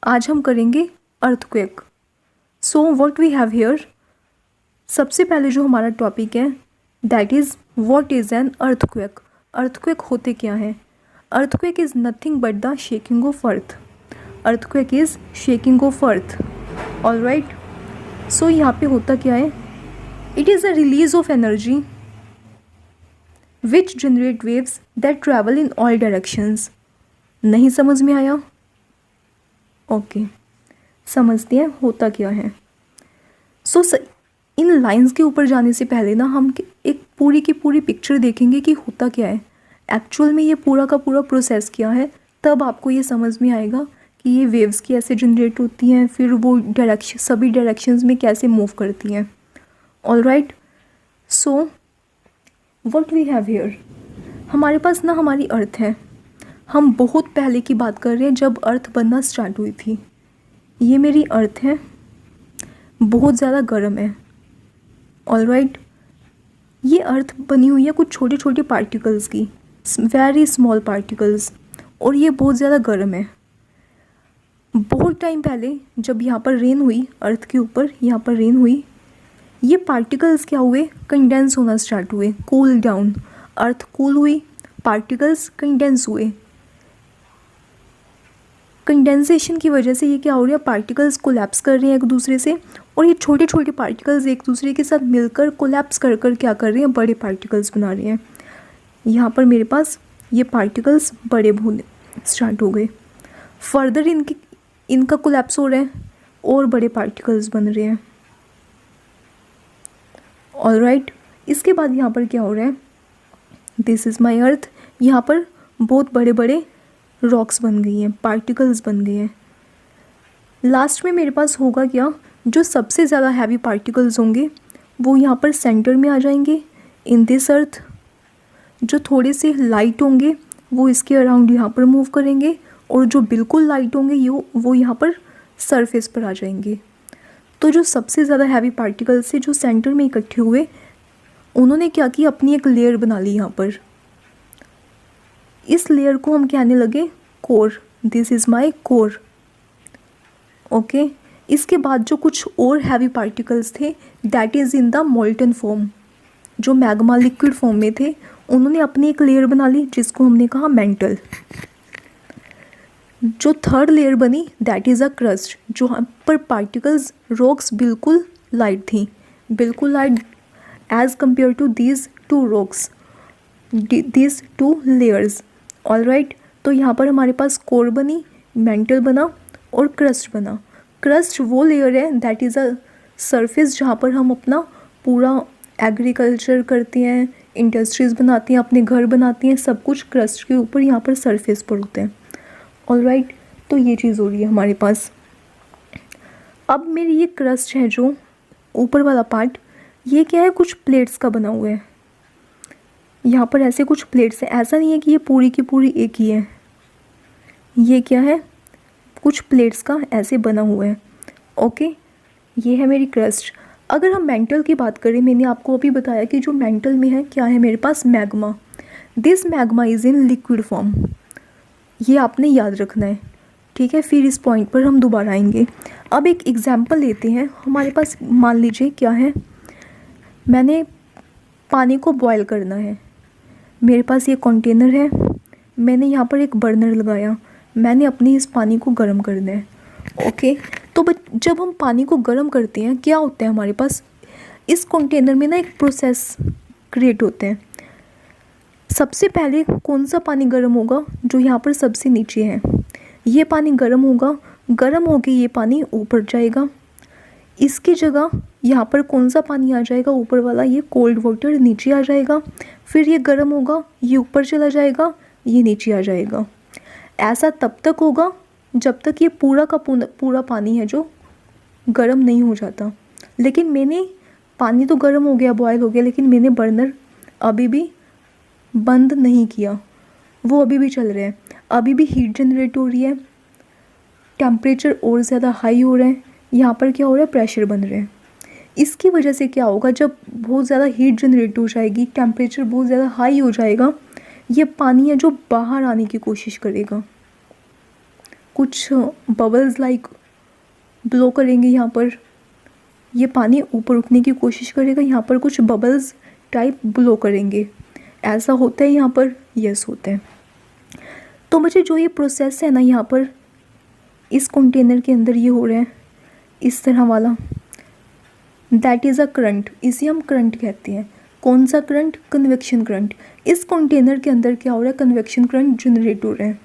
आज हम करेंगे earthquake. So what we have here, सबसे पहले जो हमारा टॉपिक है that is what is an earthquake. Earthquake होते क्या हैं? Earthquake is nothing but the shaking of earth. Earthquake is shaking of earth. All right, so यहाँ पे होता क्या है? It is a release of energy which generate waves that travel in all directions. नहीं समझ में आया? ओके, समझते हैं होता क्या है। सो इन लाइंस के ऊपर जाने से पहले ना हम एक पूरी की पूरी पिक्चर देखेंगे कि होता क्या है एक्चुअल में, ये पूरा का पूरा प्रोसेस क्या है। तब आपको ये समझ में आएगा कि ये वेव्स कैसे जनरेट होती हैं, फिर वो सभी डायरेक्शंस में कैसे मूव करती हैं। All right, so what we have here, हमारे पास ना हमारी अर्थ है। हम बहुत पहले की बात कर रहे हैं जब अर्थ बनना स्टार्ट हुई थी। ये मेरी अर्थ है, बहुत ज़्यादा गर्म है। ऑल राइट, ये अर्थ बनी हुई है कुछ छोटे छोटे पार्टिकल्स की, वेरी स्मॉल पार्टिकल्स, और ये बहुत ज़्यादा गर्म है। बहुत टाइम पहले जब यहाँ पर रेन हुई, अर्थ के ऊपर यहाँ पर रेन हुई, ये पार्टिकल्स क्या हुए? कंडेंस होना स्टार्ट हुए, कूल डाउन। अर्थ कूल हुई, पार्टिकल्स कंडेंस हुए। कंडेंसेशन की वजह से ये क्या हो रहा है? पार्टिकल्स कोलैप्स कर रहे हैं एक दूसरे से, और ये छोटे छोटे पार्टिकल्स एक दूसरे के साथ मिलकर कोलैप्स कर कर क्या कर रहे हैं? बड़े पार्टिकल्स बना रहे हैं। यहाँ पर मेरे पास ये पार्टिकल्स बड़े होने स्टार्ट हो गए। फर्दर इनका कोलैप्स हो रहा है और बड़े पार्टिकल्स बन रहे हैं। ऑल राइट, इसके बाद यहाँ पर क्या हो रहा है? दिस इज़ माई अर्थ। यहाँ पर बहुत बड़े बड़े रॉक्स बन गई हैं, पार्टिकल्स बन गए हैं। लास्ट में मेरे पास होगा क्या? जो सबसे ज़्यादा हैवी पार्टिकल्स होंगे वो यहाँ पर सेंटर में आ जाएंगे इन दिस अर्थ। जो थोड़े से लाइट होंगे वो इसके अराउंड यहाँ पर मूव करेंगे, और जो बिल्कुल लाइट होंगे वो यहाँ पर सरफेस पर आ जाएंगे। तो जो सबसे ज़्यादा हैवी पार्टिकल्स से जो सेंटर में इकट्ठे हुए, उन्होंने क्या किया? अपनी एक लेयर बना ली यहाँ पर। इस लेयर को हम कहने लगे core. This is my core. Okay, इसके बाद जो कुछ और हैवी पार्टिकल्स थे that is in the molten form, जो मैग्मा लिक्विड फॉर्म में थे, उन्होंने अपनी एक लेयर बना ली जिसको हमने कहा मेंटल। जो थर्ड लेयर बनी दैट इज़ अ क्रस्ट, जो हम पर पार्टिकल्स रॉक्स बिल्कुल लाइट थी, बिल्कुल light as compare to these two rocks, these two layers. All right, तो यहाँ पर हमारे पास कोर बनी, मेंटल बना और क्रस्ट बना। क्रस्ट वो लेयर है दैट इज़ अ सरफेस जहाँ पर हम अपना पूरा एग्रीकल्चर करते हैं, इंडस्ट्रीज़ बनाती हैं, अपने घर बनाती हैं, सब कुछ क्रस्ट के ऊपर यहाँ पर सरफेस पर होते हैं। ऑल राइट, तो ये चीज़ हो रही है हमारे पास। अब मेरी ये क्रस्ट है जो ऊपर वाला पार्ट, ये क्या है? कुछ प्लेट्स का बना हुआ है। यहाँ पर ऐसे कुछ प्लेट्स हैं, ऐसा नहीं है कि ये पूरी की पूरी एक ही है। ये क्या है? कुछ प्लेट्स का ऐसे बना हुआ है। ओके, ये है मेरी क्रस्ट। अगर हम मेंटल की बात करें, मैंने आपको अभी बताया कि जो मेंटल में है क्या है मेरे पास? Magma. This magma is in liquid form, ये आपने याद रखना है, ठीक है? फिर इस पॉइंट पर हम दोबारा आएंगे। अब एक एग्जांपल लेते हैं। हमारे पास मान लीजिए क्या है, मैंने पानी को बॉयल करना है, मेरे पास ये कंटेनर है, मैंने यहाँ पर एक बर्नर लगाया, मैंने अपनी इस पानी को गर्म करना है। ओके, तो जब हम पानी को गर्म करते हैं क्या होता है हमारे पास? इस कंटेनर में ना एक प्रोसेस क्रिएट होते हैं। सबसे पहले कौन सा पानी गर्म होगा? जो यहाँ पर सबसे नीचे है, ये पानी गर्म होगा। गर्म होके ये पानी ऊपर जाएगा, इसकी जगह यहाँ पर कौन सा पानी आ जाएगा? ऊपर वाला, ये कोल्ड वाटर नीचे आ जाएगा। फिर ये गर्म होगा, ये ऊपर चला जाएगा, ये नीचे आ जाएगा। ऐसा तब तक होगा जब तक ये पूरा का पूरा पानी है जो गर्म नहीं हो जाता। लेकिन मैंने पानी तो गर्म हो गया, बॉयल हो गया, लेकिन मैंने बर्नर अभी भी बंद नहीं किया, वो अभी भी चल रहा है, अभी भी हीट जनरेट हो रही है, टेम्परेचर और ज़्यादा हाई हो रहा है। यहाँ पर क्या हो रहा है? प्रेशर बन रहे हैं। इसकी वजह से क्या होगा? जब बहुत ज़्यादा हीट जनरेट हो जाएगी, टेम्परेचर बहुत ज़्यादा हाई हो जाएगा, ये पानी है जो बाहर आने की कोशिश करेगा। कुछ बबल्स लाइक ब्लो करेंगे। यहाँ पर ये पानी ऊपर उठने की कोशिश करेगा, यहाँ पर कुछ बबल्स टाइप ब्लो करेंगे। ऐसा होता है यहाँ पर? यस होता है। तो बच्चे जो ये प्रोसेस है ना यहाँ पर इस कंटेनर के अंदर ये हो रहा है इस तरह वाला, दैट इज़ अ करंट। इसे हम करंट कहते हैं। कौन सा करंट? Convection current. इस कंटेनर के अंदर क्या हो रहा है? कन्वेक्शन करंट जनरेट हो रहा है,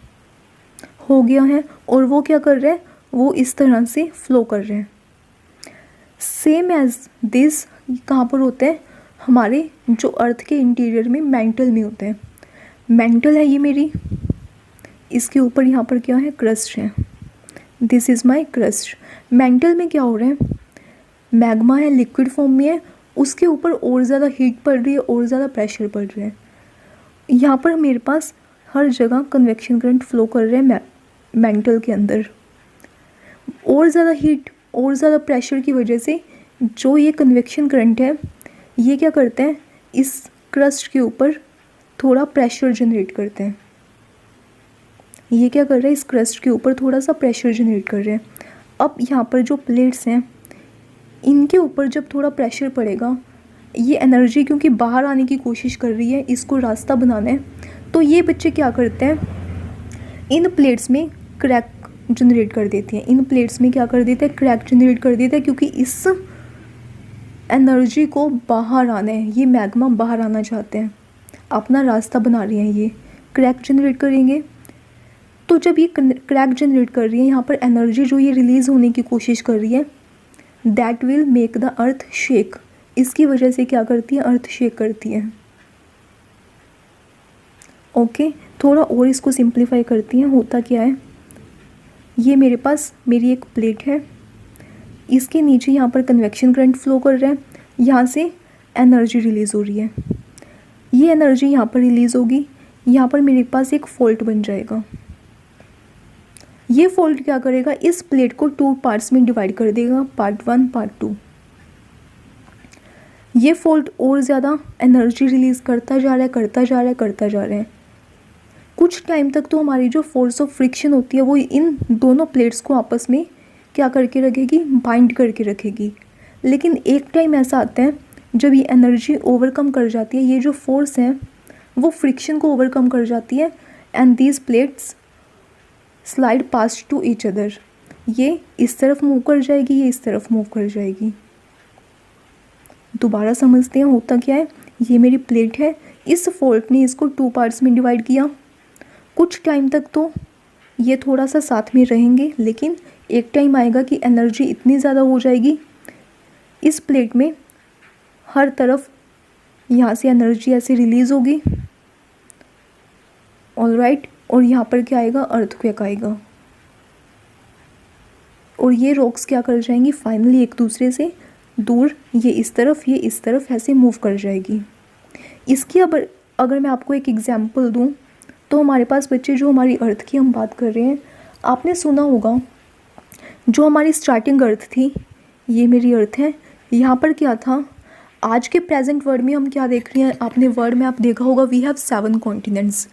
हो गया है। और वो क्या कर रहे हैं? वो इस तरह से फ्लो कर रहे हैं। सेम एज दिस कहाँ पर होते हैं? हमारे जो अर्थ के इंटीरियर में मेंटल में होते हैं। मेंटल है ये मेरी, इसके ऊपर यहाँ पर क्या है? क्रस्ट है। This is my crust. Mental में क्या हो रहा है? मैग्मा है, लिक्विड फॉर्म में है, उसके ऊपर और ज़्यादा हीट पड़ रही है, और ज़्यादा प्रेशर पड़ रहा है। यहाँ पर मेरे पास हर जगह कन्वेक्शन करंट फ्लो कर रहे हैं मेंटल के अंदर। और ज़्यादा हीट और ज़्यादा प्रेशर की वजह से जो ये कन्वेक्शन करंट है ये क्या करते हैं? इस क्रस्ट के ऊपर थोड़ा प्रेशर जनरेट करते हैं। ये क्या कर रहे हैं? इस क्रस्ट के ऊपर थोड़ा सा प्रेशर जनरेट कर रहे हैं। अब यहाँ पर जो प्लेट्स हैं इनके ऊपर जब थोड़ा प्रेशर पड़ेगा, ये एनर्जी क्योंकि बाहर आने की कोशिश कर रही है, इसको रास्ता बनाना है, तो ये बच्चे क्या करते हैं? इन प्लेट्स में क्रैक जनरेट कर देती हैं। इन प्लेट्स में क्या कर देते हैं? क्रैक जनरेट कर देते हैं, क्योंकि इस एनर्जी को बाहर आना है। ये मैग्मा बाहर आना चाहते हैं, अपना रास्ता बना रहे हैं, ये क्रैक जनरेट करेंगे। तो जब ये क्रैक जनरेट कर रही है, यहाँ पर एनर्जी जो ये रिलीज़ होने की कोशिश कर रही है, that will make the earth shake. इसकी वजह से क्या करती है? अर्थ शेक करती है। ओके, थोड़ा और इसको सिंप्लीफाई करती हैं। होता क्या है? ये मेरे पास मेरी एक प्लेट है, इसके नीचे यहाँ पर कन्वेक्शन करंट फ्लो कर रहा है, यहाँ से एनर्जी रिलीज़ हो रही है। ये एनर्जी यहाँ पर रिलीज़ होगी, यहाँ पर मेरे पास एक फॉल्ट बन जाएगा। ये फॉल्ट क्या करेगा? इस प्लेट को 2 पार्ट्स में डिवाइड कर देगा, पार्ट 1 पार्ट 2। ये फॉल्ट और ज़्यादा एनर्जी रिलीज़ करता जा रहा है, करता जा रहा है, करता जा रहा है। कुछ टाइम तक तो हमारी जो फोर्स ऑफ फ्रिक्शन होती है वो इन दोनों प्लेट्स को आपस में क्या करके रखेगी? बाइंड करके रखेगी। लेकिन एक टाइम ऐसा आता है जब ये एनर्जी ओवरकम कर जाती है, ये जो फोर्स है वो फ्रिक्शन को ओवरकम कर जाती है, and these plates slide past to each other. ये इस तरफ मूव कर जाएगी, ये इस तरफ मूव कर जाएगी। दोबारा समझते हैं होता क्या है। ये मेरी प्लेट है, इस फॉल्ट ने इसको 2 पार्ट्स में डिवाइड किया। कुछ टाइम तक तो ये थोड़ा सा साथ में रहेंगे, लेकिन एक टाइम आएगा कि एनर्जी इतनी ज़्यादा हो जाएगी इस प्लेट में, हर तरफ यहाँ से एनर्जी ऐसे रिलीज़ होगी। ऑलराइट, और यहाँ पर क्या आएगा? अर्थक्वेक आएगा, और ये रॉक्स क्या कर जाएंगी? फाइनली एक दूसरे से दूर, ये इस तरफ, ये इस तरफ ऐसे मूव कर जाएगी। इसकी अगर मैं आपको एक एग्जांपल दूँ तो हमारे पास बच्चे जो हमारी अर्थ की हम बात कर रहे हैं, आपने सुना होगा जो हमारी स्टार्टिंग अर्थ थी, ये मेरी अर्थ है। यहाँ पर क्या था? आज के प्रेजेंट वर्ड में हम क्या देख रहे हैं? आपने वर्ड में आप देखा होगा वी हैव 7 कॉन्टिनेंट्स,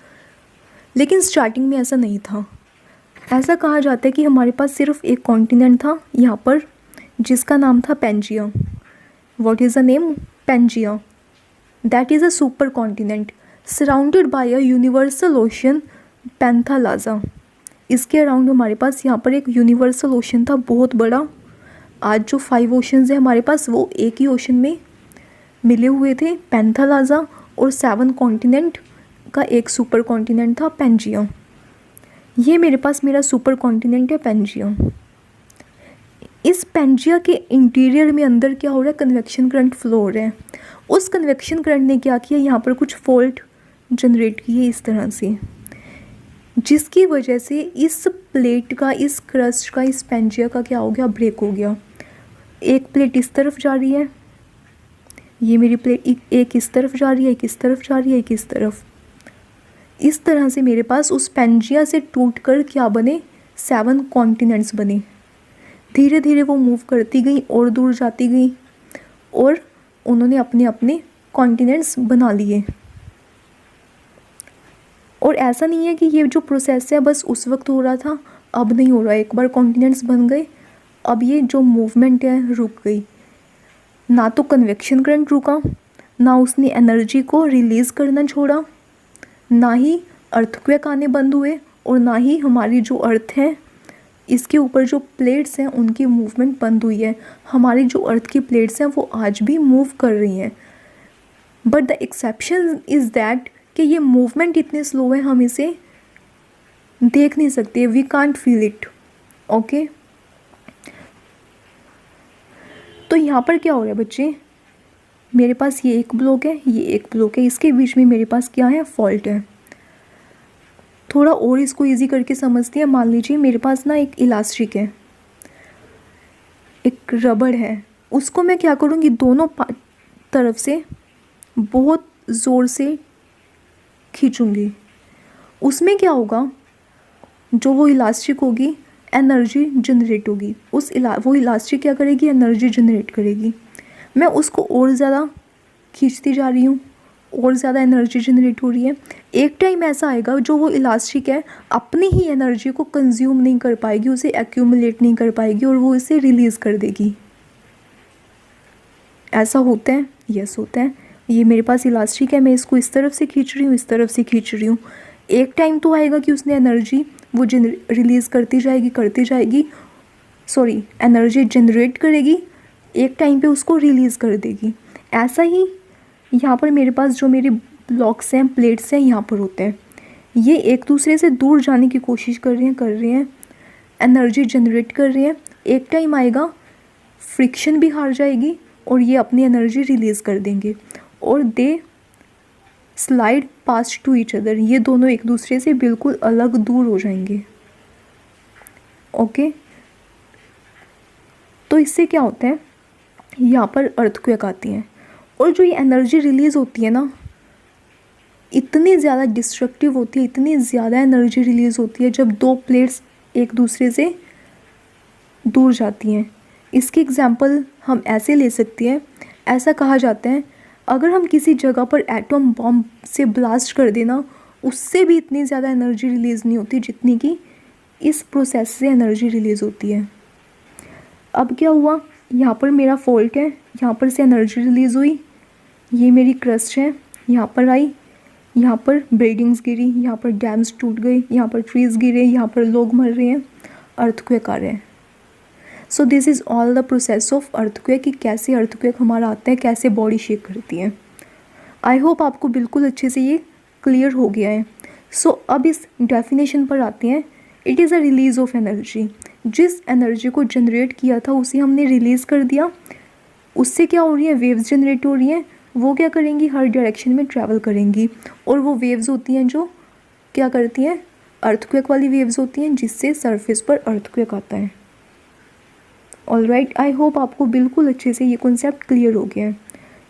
लेकिन स्टार्टिंग में ऐसा नहीं था। ऐसा कहा जाता है कि हमारे पास सिर्फ एक कॉन्टिनेंट था यहाँ पर, जिसका नाम था Pangaea. What is the name? Pangaea. That is a super continent surrounded by a universal ocean, Panthalassa. इसके अराउंड हमारे पास यहाँ पर एक यूनिवर्सल ओशन था, बहुत बड़ा। आज जो 5 ओशंस है हमारे पास, वो एक ही ओशन में मिले हुए थे, पैंथालाजा। और 7 कॉन्टिनेंट का एक सुपर कॉन्टिनेंट था, पेंजिया। ये मेरे पास मेरा सुपर कॉन्टिनेंट है, पेंजिया। इस पेंजिया के इंटीरियर में अंदर क्या हो रहा है? कन्वेक्शन करंट फ्लो हो रहा है। उस कन्वेक्शन करंट ने क्या किया? यहाँ पर कुछ फॉल्ट जनरेट किए इस तरह से, जिसकी वजह से इस प्लेट का, इस क्रस्ट का, इस पेंजिया का क्या हो गया? ब्रेक हो गया। एक प्लेट इस तरफ जा रही है, ये मेरी प्लेट एक इस तरफ जा रही है, एक इस तरफ जा रही है, एक इस तरफ। इस तरह से मेरे पास उस पेंजिया से टूटकर क्या बने? 7 कॉन्टिनेंट्स बने। धीरे धीरे वो मूव करती गई और दूर जाती गई, और उन्होंने अपने अपने कॉन्टिनेंट्स बना लिए। और ऐसा नहीं है कि ये जो प्रोसेस है बस उस वक्त हो रहा था, अब नहीं हो रहा, एक बार कॉन्टिनेंट्स बन गए, अब ये जो मूवमेंट है रुक गई। ना तो कन्वेक्शन करंट रुका, ना उसने एनर्जी को रिलीज़ करना छोड़ा, ना ही अर्थक्वेक आने बंद हुए, और ना ही हमारी जो अर्थ है इसके ऊपर जो प्लेट्स हैं उनकी मूवमेंट बंद हुई है। हमारी जो अर्थ की प्लेट्स हैं वो आज भी मूव कर रही हैं, but the exception is that कि ये मूवमेंट इतने स्लो है हम इसे देख नहीं सकते, we can't feel it. Okay, तो यहाँ पर क्या हो रहा है बच्चे, मेरे पास ये एक ब्लॉक है, ये एक ब्लॉक है, इसके बीच में मेरे पास क्या है, फॉल्ट है। थोड़ा और इसको इजी करके समझते हैं। मान लीजिए मेरे पास ना एक इलास्टिक है, एक रबड़ है, उसको मैं क्या करूँगी, दोनों तरफ से बहुत ज़ोर से खींचूँगी। उसमें क्या होगा, जो वो इलास्टिक होगी एनर्जी जनरेट होगी, वो इलास्टिक क्या करेगी, एनर्जी जनरेट करेगी। मैं उसको और ज़्यादा खींचती जा रही हूँ, और ज़्यादा एनर्जी जनरेट हो रही है। एक टाइम ऐसा आएगा जो वो इलास्टिक है अपनी ही एनर्जी को कंज्यूम नहीं कर पाएगी, उसे एक्यूमुलेट नहीं कर पाएगी, और वो इसे रिलीज़ कर देगी। ऐसा होता है, यस होता है। ये मेरे पास इलास्टिक है, मैं इसको इस तरफ से खींच रही हूँ, इस तरफ से खींच रही हूँ। एक टाइम तो आएगा कि उसने एनर्जी वो रिलीज़ करती जाएगी, सॉरी एनर्जी जनरेट करेगी, एक टाइम पे उसको रिलीज़ कर देगी। ऐसा ही यहाँ पर मेरे पास जो मेरे ब्लॉक्स हैं, प्लेट्स हैं, यहाँ पर होते हैं, ये एक दूसरे से दूर जाने की कोशिश कर रही हैं, एनर्जी जनरेट कर रही हैं। एक टाइम आएगा फ्रिक्शन भी हार जाएगी और ये अपनी एनर्जी रिलीज़ कर देंगे, और they slide past to each other, ये दोनों एक दूसरे से बिल्कुल अलग दूर हो जाएंगे। ओके, तो इससे क्या होता है, यहाँ पर अर्थक्वेक आती हैं, और जो ये एनर्जी रिलीज़ होती है ना, इतनी ज़्यादा डिस्ट्रक्टिव होती है, इतनी ज़्यादा एनर्जी रिलीज़ होती है जब दो प्लेट्स एक दूसरे से दूर जाती हैं। इसकी एग्जांपल हम ऐसे ले सकते हैं, ऐसा कहा जाता है अगर हम किसी जगह पर एटम बॉम्ब से ब्लास्ट कर देना, उससे भी इतनी ज़्यादा एनर्जी रिलीज़ नहीं होती जितनी कि इस प्रोसेस से एनर्जी रिलीज़ होती है। अब क्या हुआ, यहाँ पर मेरा फॉल्ट है, यहाँ पर से एनर्जी रिलीज़ हुई, ये मेरी क्रस्ट है, यहाँ पर आई, यहाँ पर बिल्डिंग्स गिरी, यहाँ पर डैम्स टूट गए, यहाँ पर ट्रीज़ गिरे, यहाँ पर लोग मर रहे हैं, अर्थक्वेक आ रहे हैं। So this is all the process of earthquake, कि कैसे अर्थक्वेक हमारा आता है, कैसे बॉडी शेक करती है। आई होप आपको बिल्कुल अच्छे से ये क्लियर हो गया है। सो अब इस डेफिनेशन पर आते हैं। It is a release of energy, जिस एनर्जी को जनरेट किया था उसे हमने रिलीज़ कर दिया, उससे क्या हो रही है, वेव्स जनरेट हो रही हैं, वो क्या करेंगी, हर डायरेक्शन में ट्रैवल करेंगी, और वो वेव्स होती हैं जो क्या करती हैं, अर्थक्वेक वाली वेव्स होती हैं, जिससे सरफेस पर अर्थक्वेक आता है। ऑलराइट, आई होप आपको बिल्कुल अच्छे से ये कॉन्सेप्ट क्लियर हो गया है।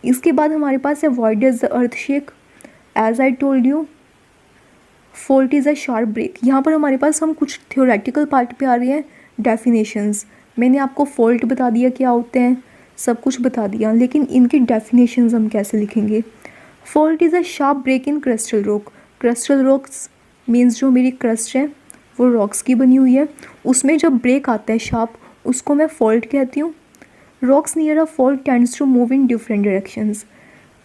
इसके बाद हमारे पास है what does the earth shake. As I told you, fault is a sharp break. यहाँ पर हमारे पास हम कुछ थ्योरेटिकल पार्ट पे आ रहे हैं, डेफिनेशंस। मैंने आपको फॉल्ट बता दिया क्या होते हैं, सब कुछ बता दिया, लेकिन इनकी डेफिनेशंस हम कैसे लिखेंगे। Fault is a sharp break in crystal rock. Crystal rocks means जो मेरी क्रस्ट है वो रॉक्स की बनी हुई है, उसमें जब ब्रेक आता है शार्प, उसको मैं फॉल्ट कहती हूँ। Rocks near a fault tends to move in different directions.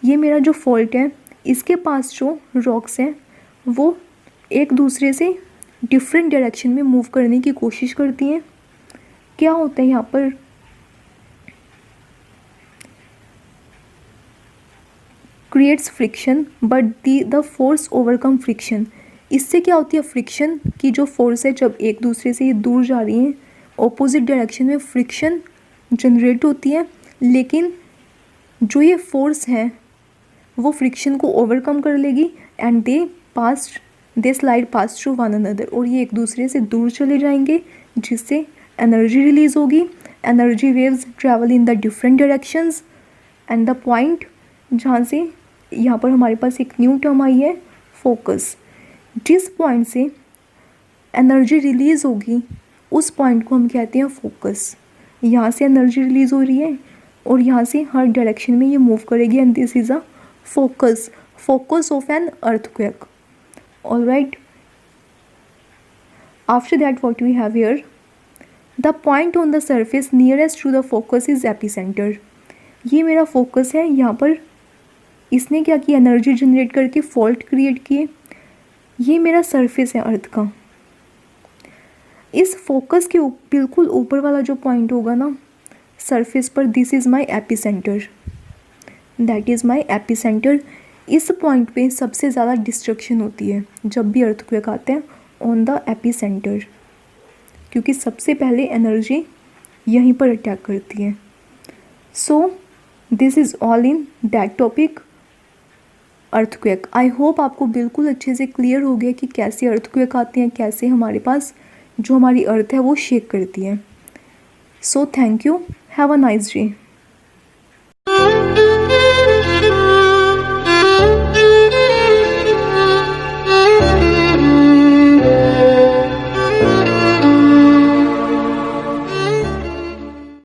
ये मेरा जो फॉल्ट है, इसके पास जो रॉक्स हैं वो एक दूसरे से डिफरेंट डायरेक्शन में मूव करने की कोशिश करती हैं। क्या होता है यहाँ पर, creates friction but the force overcome friction. इससे क्या होती है, फ्रिक्शन की जो फोर्स है, जब एक दूसरे से ये दूर जा रही हैं ऑपोजिट डायरेक्शन में, फ्रिक्शन जनरेट होती है, लेकिन जो ये फोर्स है वो फ्रिक्शन को ओवरकम कर लेगी, and they slide pass through one another, और ये एक दूसरे से दूर चले जाएंगे, जिससे एनर्जी रिलीज़ होगी। Energy waves travel in the different directions, and the point जहाँ से यहाँ पर हमारे पास एक न्यू टर्म आई है, फोकस। जिस पॉइंट से एनर्जी रिलीज़ होगी उस पॉइंट को हम कहते हैं फोकस। यहाँ से एनर्जी रिलीज़ हो रही है और यहाँ से हर डायरेक्शन में ये मूव करेगी, and this is a focus of an earthquake. Alright, After that, what we have here, the point on the surface nearest to the focus is epicenter. ये मेरा फोकस है, यहाँ पर इसने क्या किया, एनर्जी जनरेट करके फॉल्ट क्रिएट किए। ये मेरा सरफेस है अर्थ का। इस फोकस के बिल्कुल ऊपर वाला जो पॉइंट होगा ना सरफेस पर, this is my epicentre, that is my epicentre. इस पॉइंट पे सबसे ज़्यादा डिस्ट्रक्शन होती है जब भी अर्थक्वेक आते हैं ऑन द एपिसेंटर, क्योंकि सबसे पहले एनर्जी यहीं पर अटैक करती है। So this is all in that topic earthquake. I hope आपको बिल्कुल अच्छे से क्लियर हो गया कि कैसे अर्थक्वेक आते हैं, कैसे हमारे पास जो हमारी अर्थ है वो शेक करती है। So thank you, have a nice day.